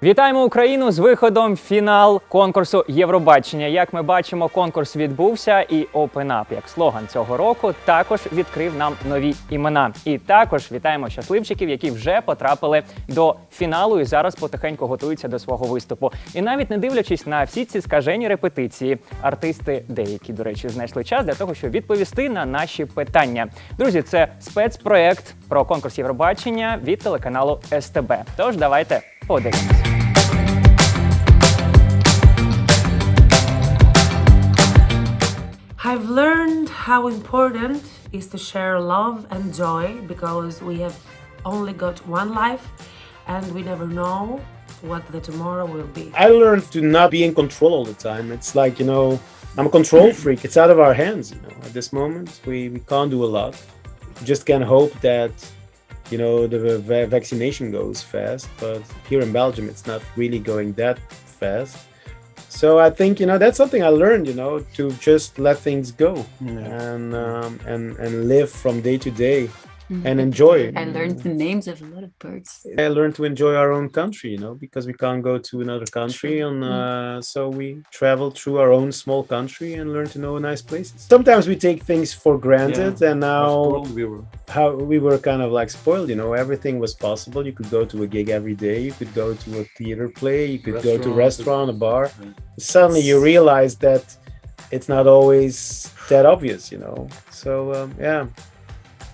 Вітаємо Україну з виходом в фінал конкурсу Євробачення. Як ми бачимо, конкурс відбувся і Open Up, як слоган цього року, також відкрив нам нові імена. І також вітаємо щасливчиків, які вже потрапили до фіналу і зараз потихеньку готуються до свого виступу. І навіть не дивлячись на всі ці скажені репетиції, артисти деякі, до речі, знайшли час для того, щоб відповісти на наші питання. Друзі, це спецпроект про конкурс Євробачення від телеканалу СТБ. Тож давайте подивимось. I've learned how important is to share love and joy because we have only got one life and we never know what the tomorrow will be. I learned to not be in control all the time. It's like, I'm a control freak. It's out of our hands, At this moment, we can't do a lot. We just can hope that, the vaccination goes fast. But here in Belgium, it's not really going that fast. So I think, that's something I learned, to just let things go and live from day to day. And enjoy. I learned the names of a lot of birds. I learned to enjoy our own country, because we can't go to another country, and so we travel through our own small country and learn to know nice places. Sometimes we take things for granted, and now we were kind of like spoiled, everything was possible. You could go to a gig every day, you could go to a theater play, you could go to a restaurant, a bar. Suddenly you realize that it's not always that obvious, So yeah.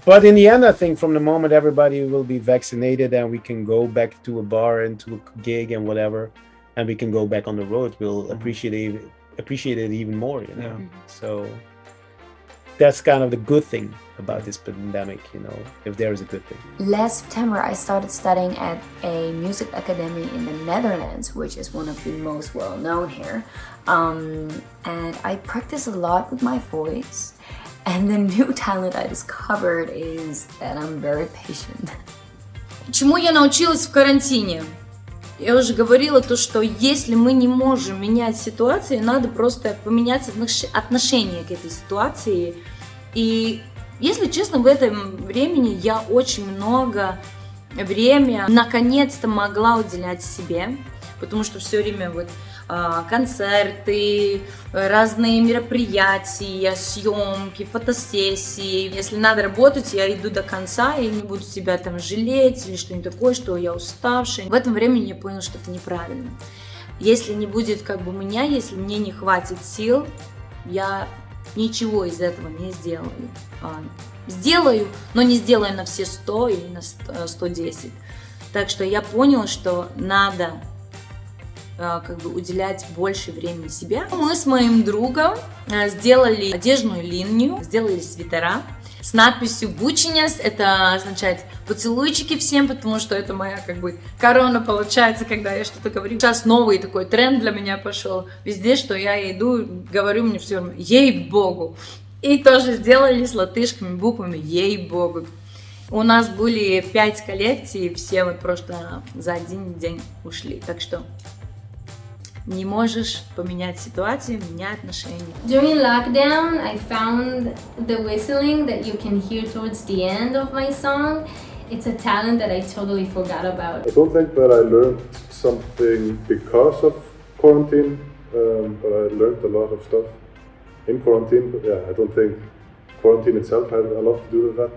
But in the end, I think from the moment everybody will be vaccinated and we can go back to a bar and to a gig and whatever, and we can go back on the road, we'll appreciate it even more, So that's kind of the good thing about this pandemic, if there is a good thing. Last September, I started studying at a music academy in the Netherlands, which is one of the most well-known here. And I practice a lot with my voice. And the new talent I discovered is that I'm very patient. Чему я научилась в карантине? Я уже говорила то, что если мы не можем менять ситуации, надо просто поменять отношение к этой ситуации. И, если честно, в этом времени я очень много времени наконец-то могла уделять себе, потому что все время концерты, разные мероприятия, съемки, фотосессии. Если надо работать, я иду до конца и не буду себя там жалеть или что-нибудь такое, что я уставшая. В этом времени я поняла, что это неправильно. Если не будет меня, если мне не хватит сил, я ничего из этого не сделаю. Сделаю, но не сделаю на все 100 или на 110. Так что я поняла, что надо уделять больше времени себе. Мы с моим другом сделали одежную линию, сделали свитера с надписью «Бученес». Это означает поцелуйчики всем, потому что это моя корона получается, когда я что-то говорю. Сейчас новый такой тренд для меня пошел. Везде, что я иду, говорю, мне все равно «Ей-богу». И тоже сделали с латышскими буквами «Ей-богу». У нас были 5 коллекций, все просто за один день ушли. Так что не можешь поменять ситуацию, менять отношения. During lockdown, I found the whistling that you can hear towards the end of my song. It's a talent that I totally forgot about. I don't think that I learned something because of quarantine, but I learned a lot of stuff in quarantine. But I don't think quarantine itself had a lot to do with that.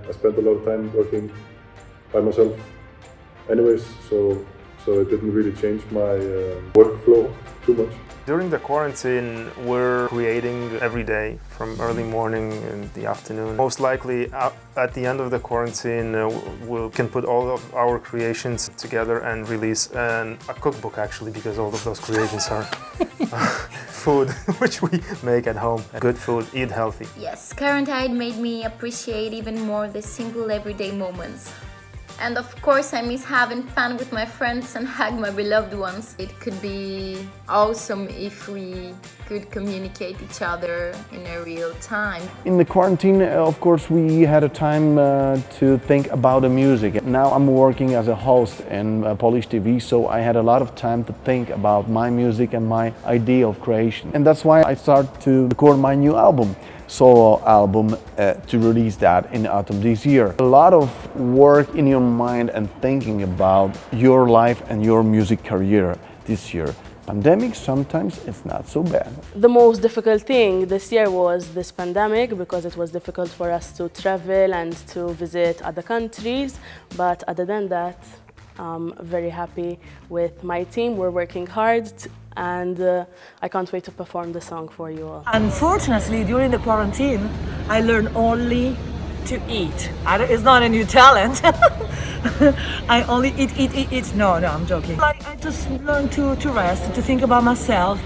I spent a lot of time working by myself anyways, so it didn't really change my workflow too much. During the quarantine, we're creating every day from early morning and the afternoon. Most likely at the end of the quarantine, we can put all of our creations together and release a cookbook actually, because all of those creations are food which we make at home. Good food, eat healthy. Yes, quarantine made me appreciate even more the simple everyday moments. And of course, I miss having fun with my friends and hug my beloved ones. It could be awesome if we could communicate each other in a real time. In the quarantine, of course, we had a time to think about the music. Now I'm working as a host in Polish TV, so I had a lot of time to think about my music and my idea of creation. And that's why I started to record my new album. solo album to release that in autumn this year. A lot of work in your mind and thinking about your life and your music career this year. Pandemic, sometimes it's not so bad. The most difficult thing this year was this pandemic because it was difficult for us to travel and to visit other countries. But other than that, I'm very happy with my team. We're working hard and I can't wait to perform the song for you all. Unfortunately, during the quarantine, I learned only to eat. It's not a new talent. I only eat. No, I'm joking. I just learned to rest, to think about myself,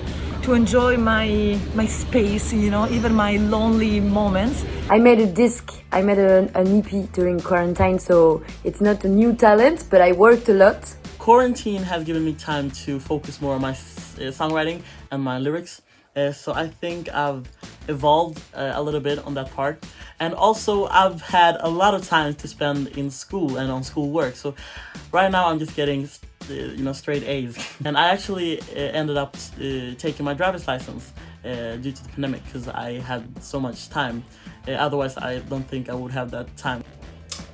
to enjoy my space, you know, even my lonely moments. I made a disc. I made an EP during quarantine, so it's not a new talent, but I worked a lot. Quarantine has given me time to focus more on my songwriting and my lyrics. So I think I've evolved a little bit on that part. And also I've had a lot of time to spend in school and on school work. So right now I'm just getting straight A's. And I actually ended up taking my driver's license due to the pandemic because I had so much time. Otherwise I don't think I would have that time.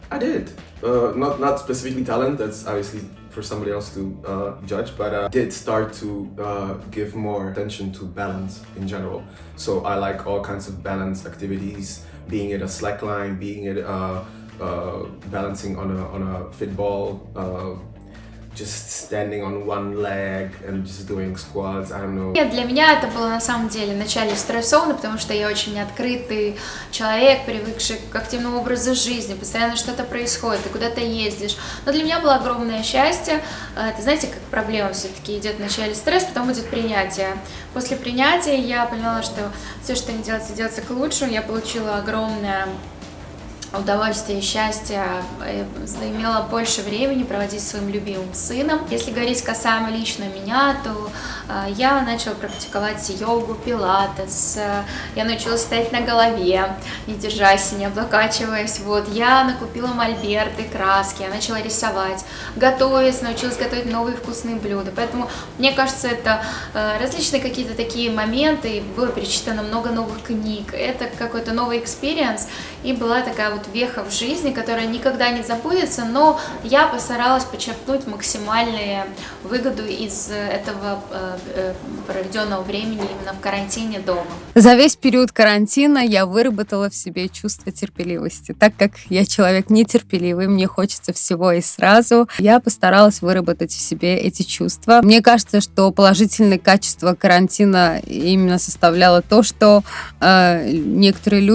I did. Not specifically talent, that's obviously for somebody else to judge, but I did start to give more attention to balance in general. So I like all kinds of balance activities, being it a slackline, being it balancing on a fit ball, just standing on one leg and just doing squats, I don't know. Нет, для меня это было на самом деле вначале стрессовно, потому что я очень открытый человек, привыкший к активному образу жизни, постоянно что-то происходит, ты куда-то ездишь. Но для меня было огромное счастье. Это, знаете, как проблема все-таки идет вначале стресс, потом идет принятие. После принятия я поняла, что все, что не делается, делается к лучшему. Я получила огромное удовольствие и счастье, имела больше времени проводить с своим любимым сыном. Если говорить касаемо лично меня, то я начала практиковать йогу, пилатес, я научилась стоять на голове, не держась, не облокачиваясь. Вот. Я накупила мольберты, краски, я начала рисовать, готовить, научилась готовить новые вкусные блюда. Поэтому, мне кажется, это различные какие-то такие моменты, было перечитано много новых книг, это какой-то новый экспириенс, и была такая вот веха в жизни, которая никогда не забудется, но я постаралась почерпнуть максимальную выгоду из этого проведенного времени именно в карантине дома. За весь период карантина я выработала в себе чувство терпеливости. Так как я человек нетерпеливый, мне хочется всего и сразу, я постаралась выработать в себе эти чувства. Мне кажется, что положительное качество карантина именно составляло то, что некоторым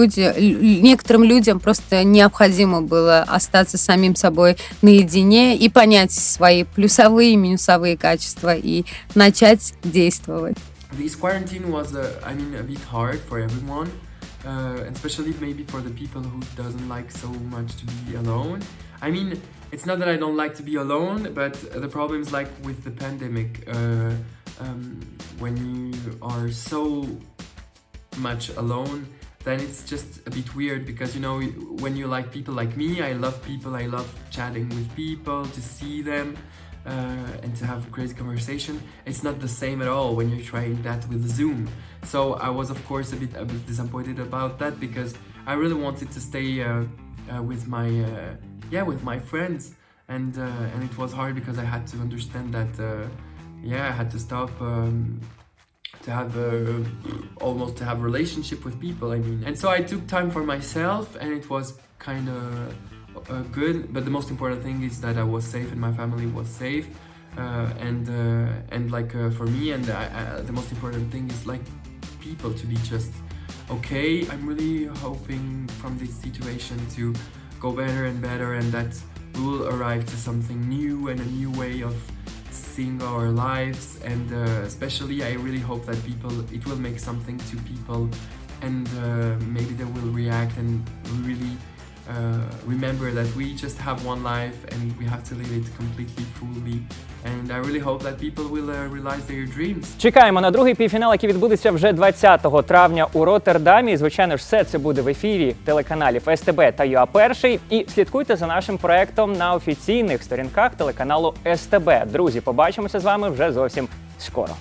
людям просто необходимо было остаться самим собой наедине и понять свои плюсовые и минусовые качества и начать действовать. This quarantine was, a bit hard for everyone, and especially maybe for the people who doesn't like so much to be alone. I mean, it's not that I don't like to be alone, but the problem is like with the pandemic, when you are so much alone, then it's just a bit weird because, you know, when you like people like me, I love people, I love chatting with people, to see them and to have a crazy conversation. It's not the same at all when you're trying that with Zoom. So I was, of course, a bit disappointed about that because I really wanted to stay with my friends, and it was hard because I had to understand that I had to stop to have almost to have a relationship with people, I mean. And so I took time for myself, and it was kind of good, but the most important thing is that I was safe and my family was safe, and like for me, and the most important thing is like people to be just okay. I'm really hoping from this situation to go better and better, and that we will arrive to something new and a new way of seeing our lives, and especially I really hope that it will make something to people, and maybe they will react and really remember that we just have one life and we have to live it completely fully. And I really hope that people will realize their dreams. Чекаємо на другий півфінал, який відбудеться вже 20 травня у Роттердамі. І, звичайно ж, все це буде в ефірі телеканалів СТБ та ЮА1. І слідкуйте за нашим проектом на офіційних сторінках телеканалу СТБ. Друзі, побачимося з вами вже зовсім скоро.